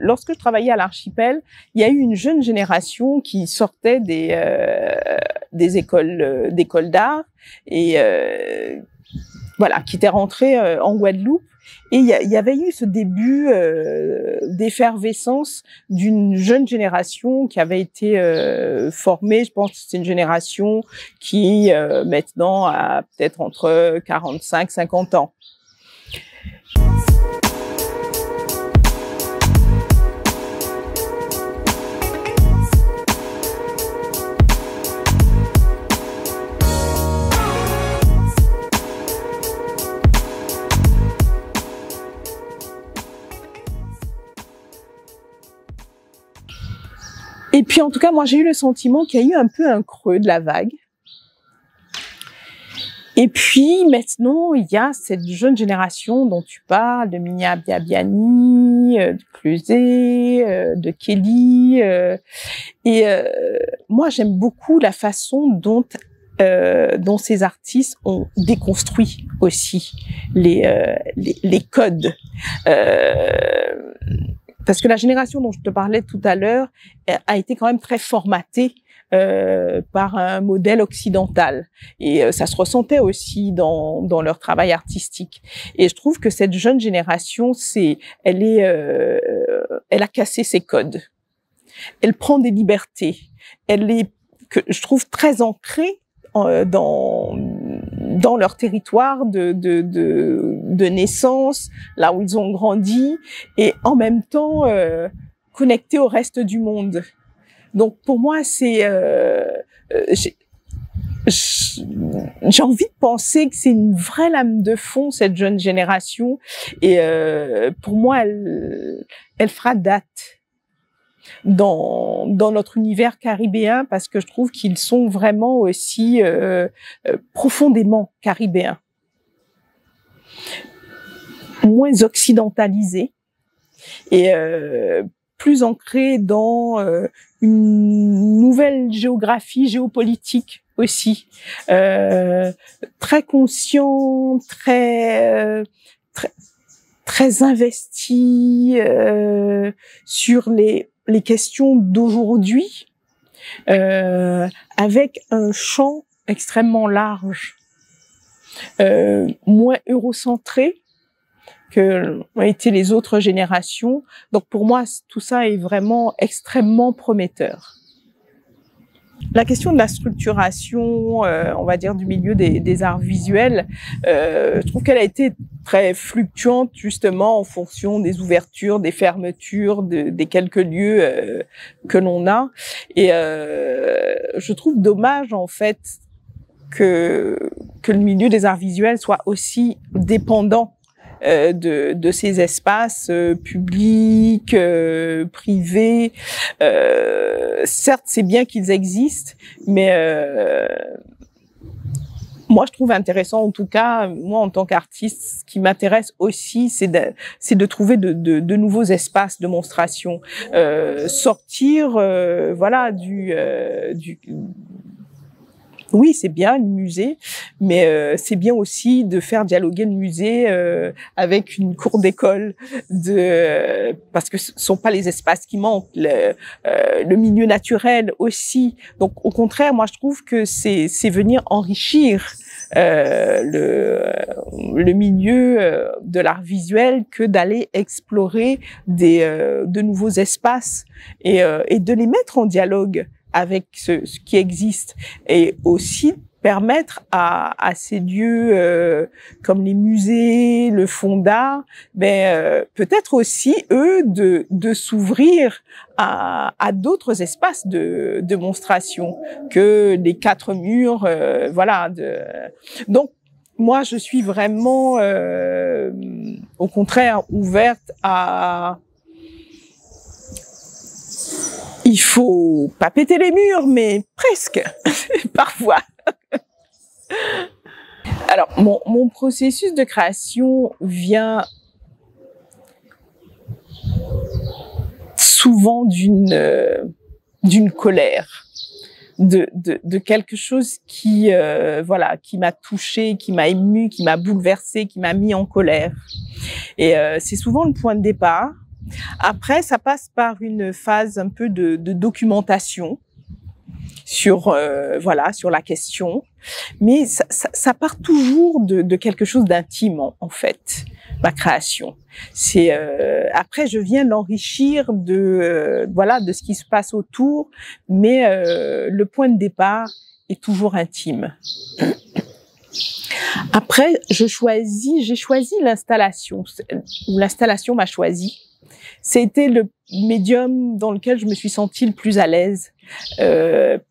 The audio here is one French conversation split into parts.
lorsque je travaillais à l'Archipel, il y a eu une jeune génération qui sortait des d'écoles d'art et voilà, qui était rentrée en Guadeloupe. Et il y avait eu ce début d'effervescence d'une jeune génération qui avait été formée. Je pense que c'est une génération qui maintenant a peut-être entre 45 50 ans. Et puis, en tout cas, moi, j'ai eu le sentiment qu'il y a eu un peu un creux de la vague. Et puis, maintenant, il y a cette jeune génération dont tu parles, de Minia Biabiani, de Closé, de Kelly. Moi, j'aime beaucoup la façon dont ces artistes ont déconstruit aussi les codes. Parce que la génération dont je te parlais tout à l'heure a été quand même très formatée par un modèle occidental. Et ça se ressentait aussi dans leur travail artistique. Et je trouve que cette jeune génération, elle a cassé ses codes. Elle prend des libertés. Elle est, que je trouve, très ancrée dans leur territoire de naissance, là où ils ont grandi, et en même temps connectés au reste du monde. Donc pour moi, j'ai envie de penser que c'est une vraie lame de fond, cette jeune génération, et pour moi, elle fera date dans notre univers caribéen, parce que je trouve qu'ils sont vraiment aussi profondément caribéens, moins occidentalisés et plus ancrés dans une nouvelle géographie géopolitique aussi, très conscient, très investi sur les questions d'aujourd'hui, avec un champ extrêmement large, moins eurocentré que ont été les autres générations. Donc pour moi, tout ça est vraiment extrêmement prometteur. La question de la structuration, on va dire, du milieu des arts visuels, je trouve qu'elle a été très fluctuante, justement, en fonction des ouvertures, des fermetures, des quelques lieux que l'on a. Et je trouve dommage, en fait, que le milieu des arts visuels soit aussi dépendant de ces espaces publics, privés. Certes, c'est bien qu'ils existent, mais moi, je trouve intéressant, en tout cas, moi, en tant qu'artiste, ce qui m'intéresse aussi, c'est de trouver de nouveaux espaces de monstration, sortir, voilà, oui, c'est bien le musée, mais c'est bien aussi de faire dialoguer le musée avec une cour d'école, parce que ce sont pas les espaces qui manquent, le milieu naturel aussi. Donc, au contraire, moi, je trouve que c'est venir enrichir le milieu de l'art visuel que d'aller explorer de nouveaux espaces et de les mettre en dialogue avec ce qui existe, et aussi permettre à ces lieux comme les musées, le fonds d'art, peut-être aussi eux de s'ouvrir à d'autres espaces de démonstration que les quatre murs, voilà. Donc moi, je suis vraiment, au contraire, ouverte à. Il faut pas péter les murs, mais presque, parfois. Alors, mon processus de création vient souvent d'une colère, de quelque chose qui, voilà, qui m'a touchée, qui m'a émue, qui m'a bouleversée, qui m'a mis en colère. Et c'est souvent le point de départ. Après, ça passe par une phase un peu de documentation sur voilà, sur la question, mais ça part toujours de quelque chose d'intime en fait, ma création. C'est après je viens l'enrichir de voilà, de ce qui se passe autour, mais le point de départ est toujours intime. Après j'ai choisi l'installation, ou l'installation m'a choisi. C'était le médium dans lequel je me suis sentie le plus à l'aise.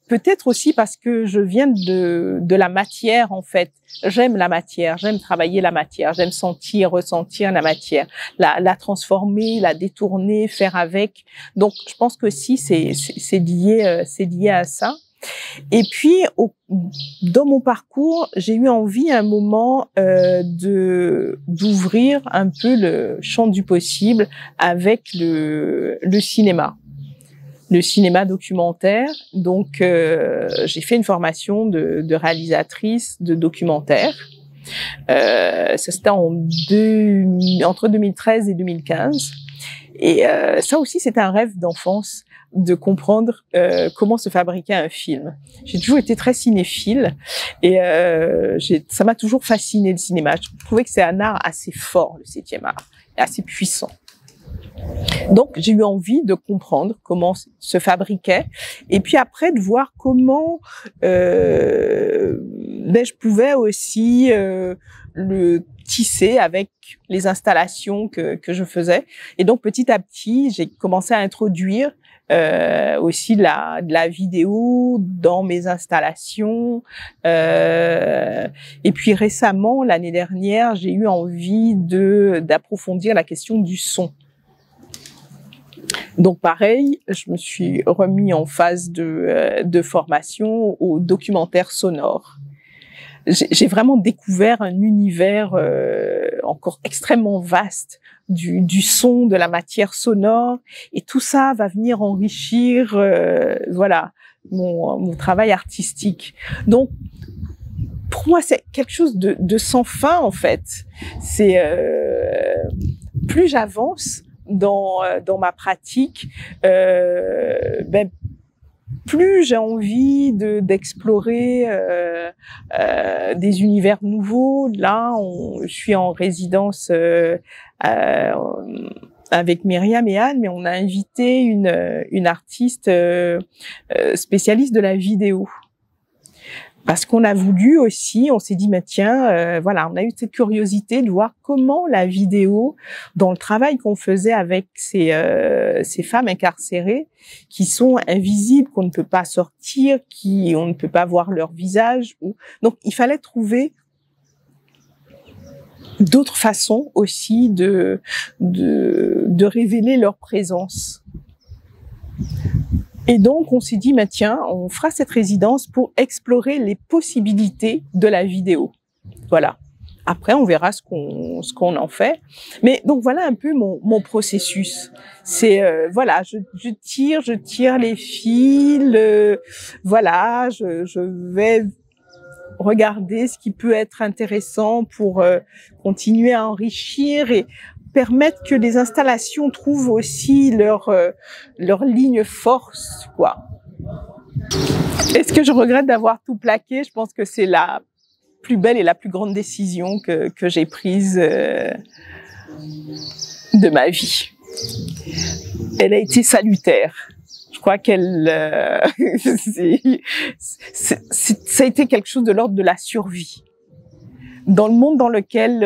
Peut-être aussi parce que je viens de la matière, en fait. J'aime la matière, j'aime travailler la matière, j'aime sentir, ressentir la matière, la transformer, la détourner, faire avec. Donc, je pense que si c'est lié à ça. Et puis, dans mon parcours, j'ai eu envie à un moment d'ouvrir un peu le champ du possible avec le cinéma. Le cinéma documentaire. Donc, j'ai fait une formation de réalisatrice de documentaire. Ça, c'était entre 2013 et 2015. Et ça aussi, c'est un rêve d'enfance, de comprendre comment se fabriquait un film. J'ai toujours été très cinéphile et ça m'a toujours fasciné le cinéma. Je trouvais que c'est un art assez fort, le 7e art, et assez puissant. Donc, j'ai eu envie de comprendre comment se fabriquait et puis après de voir comment je pouvais aussi le tisser avec les installations que je faisais. Et donc, petit à petit, j'ai commencé à introduire aussi de la vidéo dans mes installations. Et puis récemment, l'année dernière, j'ai eu envie d'approfondir la question du son. Donc pareil, je me suis remis en phase de formation au documentaire sonore. J'ai vraiment découvert un univers encore extrêmement vaste du son, de la matière sonore, et tout ça va venir enrichir voilà mon travail artistique. Donc pour moi c'est quelque chose de sans fin en fait. C'est plus j'avance dans ma pratique, plus j'ai envie d'explorer des univers nouveaux. Là, je suis en résidence avec Myriam et Anne, mais on a invité une artiste spécialiste de la vidéo. Parce qu'on a voulu aussi, on s'est dit, mais tiens, voilà, on a eu cette curiosité de voir comment la vidéo, dans le travail qu'on faisait avec ces femmes incarcérées, qui sont invisibles, qu'on ne peut pas sortir, on ne peut pas voir leur visage. Donc, il fallait trouver d'autres façons aussi de révéler leur présence. Et donc, on s'est dit, mais tiens, on fera cette résidence pour explorer les possibilités de la vidéo. Voilà. Après, on verra ce qu'on en fait. Mais donc, voilà un peu mon processus. C'est, voilà, je tire les fils, voilà, je vais regarder ce qui peut être intéressant pour continuer à enrichir et permettre que les installations trouvent aussi leur ligne force, quoi. Est-ce que je regrette d'avoir tout plaqué? Je pense que c'est la plus belle et la plus grande décision que j'ai prise de ma vie. Elle a été salutaire. Je crois qu'elle ça a été quelque chose de l'ordre de la survie. Dans le monde dans lequel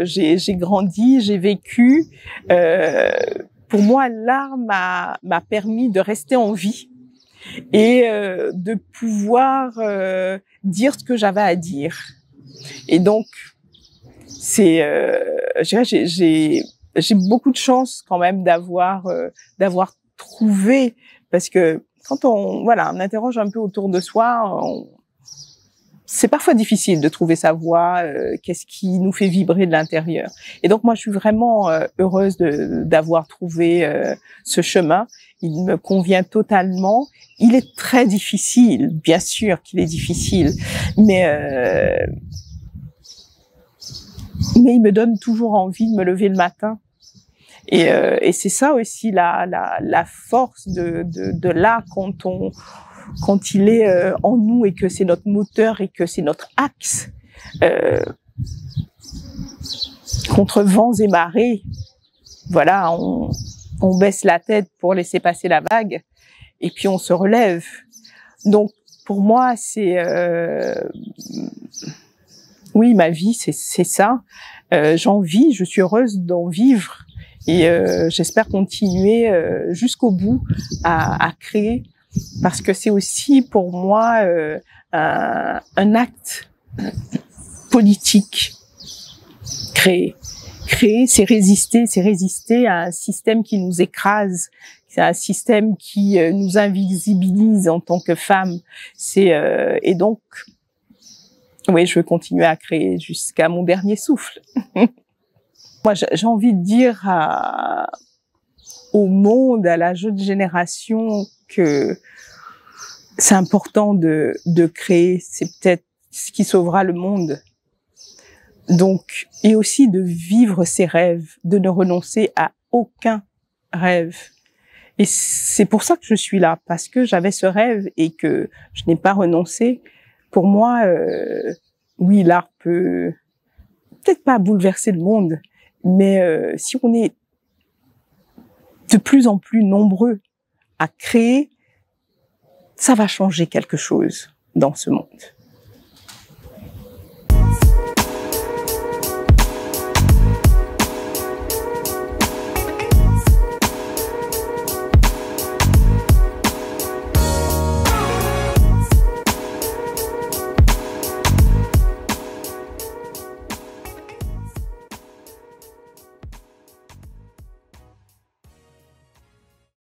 j'ai grandi, j'ai vécu, pour moi, l'art m'a permis de rester en vie et de pouvoir dire ce que j'avais à dire. Et donc, j'ai beaucoup de chance quand même d'avoir trouvé, parce que quand on interroge un peu autour de soi, c'est parfois difficile de trouver sa voie, qu'est-ce qui nous fait vibrer de l'intérieur. Et donc moi, je suis vraiment heureuse d'avoir trouvé ce chemin. Il me convient totalement. Il est très difficile, bien sûr qu'il est difficile, mais il me donne toujours envie de me lever le matin Et c'est ça aussi la force de l'art quand il est en nous et que c'est notre moteur et que c'est notre axe contre vents et marées. Voilà, on baisse la tête pour laisser passer la vague et puis on se relève. Donc pour moi c'est oui, ma vie c'est ça. J'en vis, je suis heureuse d'en vivre et j'espère continuer jusqu'au bout à créer, parce que c'est aussi pour moi un acte politique. Créer, c'est résister à un système qui nous écrase, c'est un système qui nous invisibilise en tant que femmes. Et donc, oui, je veux continuer à créer jusqu'à mon dernier souffle. Moi, j'ai envie de dire au monde, à la jeune génération, que c'est important de créer. C'est peut-être ce qui sauvera le monde. Donc, et aussi de vivre ses rêves, de ne renoncer à aucun rêve. Et c'est pour ça que je suis là, parce que j'avais ce rêve et que je n'ai pas renoncé. Pour moi, oui, l'art peut peut-être pas bouleverser le monde, mais si on est de plus en plus nombreux à créer, ça va changer quelque chose dans ce monde.